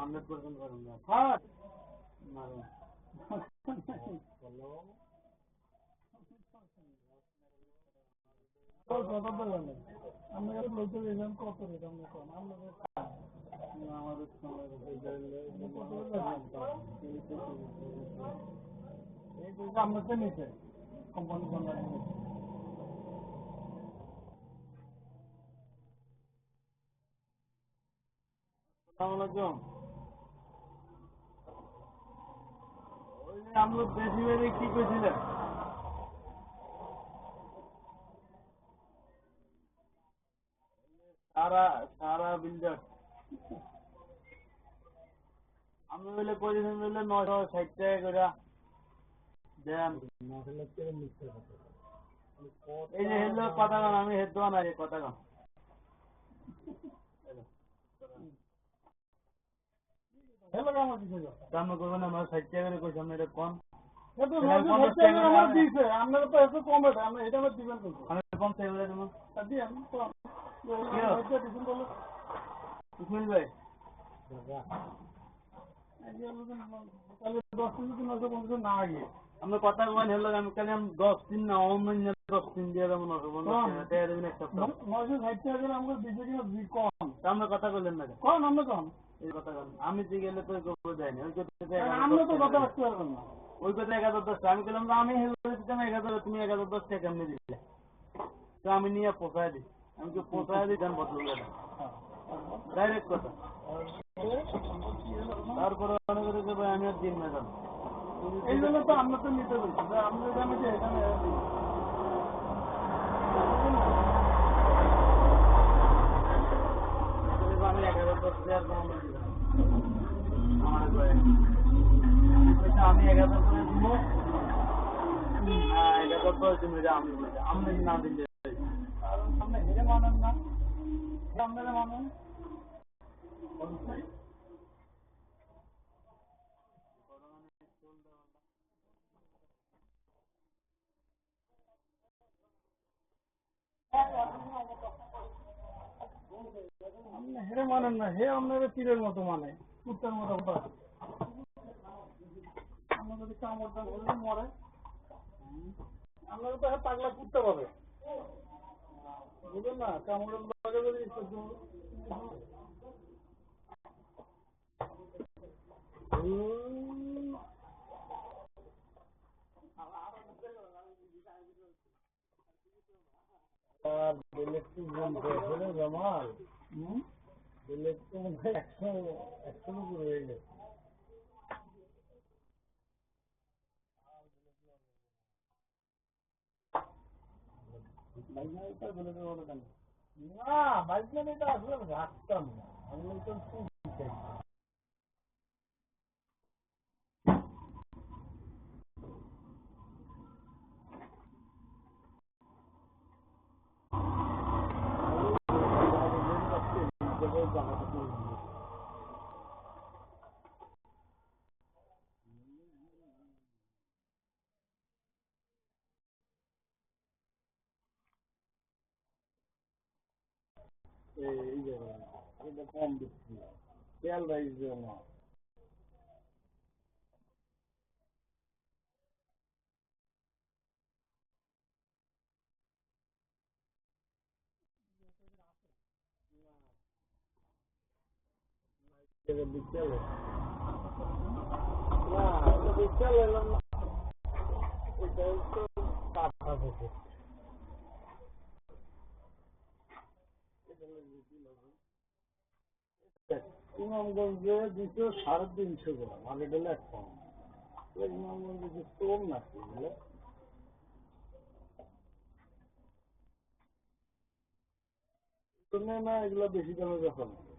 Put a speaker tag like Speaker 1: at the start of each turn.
Speaker 1: 100% পারুন না। হ্যাঁ মারুন। কত বলেন আমরা লইতে দিলাম কত রেট আমরা কোন আমাদের আমাদের সময় কত এই তো আমরা তো নিচে কোম্পানি কোন লাগে আসসালামু আলাইকুম ওই যে আমরা বেশি বেশি কি কইছিলেন সারা সারা বিল্ডার আমি বলে পজিশন বললে 960 টাকা করে দেন 9 লাখ টাকা মিথ্যা কথা এই যে হেলো কথা গান আমি হেড দোয়া না এই কথা গান হেলো গান দিছে দাম করবেন না 60 টাকা করে কইছেন এটা কোন এটা 50 টাকা আমার দিছে আপনারা তো এত কম এটা আমরা এটা দিবেন কই আমি 50 টাকা করে দেব দি আমি তো এটা দিবেন বলো ইসমাইল ভাই তাহলে 10 দিন কি 950 না আগে আমরা কথা বলেন হেলো আমি কালে 10 দিন না অমন্য 10 দিন দিয়ে দেব 950 টাকা দেবেন একটা 960 টাকা করে আমরা দিছে কিনা কম আমরা কথা বলেন না কোন আমরা কম এই কথা বলেন আমি যে গেলে তো গোবর যায়নি ওই কথা আমরা তো কথা রাখতে পারবেন না ওই কথা 1010 আমি বললাম আমি হেলো দিতাম 1000 তুমি 1010 টাকা কেমনে দিলে তো আমি নিয়ে পোষায় দিই আমি তো পোষায় দিই জান বদল গেল ডাইরেক্ট কথা তারপরে মনে করে যে ভাই আমি আর দিন না জান এই জন্য তো আমরা তো নিতে বলছি আমরা জানি যে এখানে আমি 1010 প্লেয়ার কমানো দিলাম আমার আমি 1000 করে দিব 1010 দিন আমি না দিলে কারণ সামনে হেরে মানেন না আপনারা মানুন আপনি হেরে মানেন না হে আপনারা তীরের মতো মানে কুত্তার মতো আমরা যদি কামড়টা ধরলে মরে আপনারা তো পাগলা কুত্তা পাবে বুঝলেন না কামড়ের লাগে যদি জামাল একশো একশো উপরে হয়ে গেছে না বাইক মানে এটা আসলে রাখতাম না আমি বলতাম এই জায়গায় এটা কম দিচ্ছি তেল রাইস দেবো না বিকেলে না এটা বিকেলে এলাম না এটা হচ্ছে পাঠা থেকে ইমামগঞ্জে দিচ্ছে 350 গ্রাম আগে দিলে 1 পাউন্ড ইমামগঞ্জে দিচ্ছে কম নাকি এগুলো না এগুলো বেশি দামে বেচা না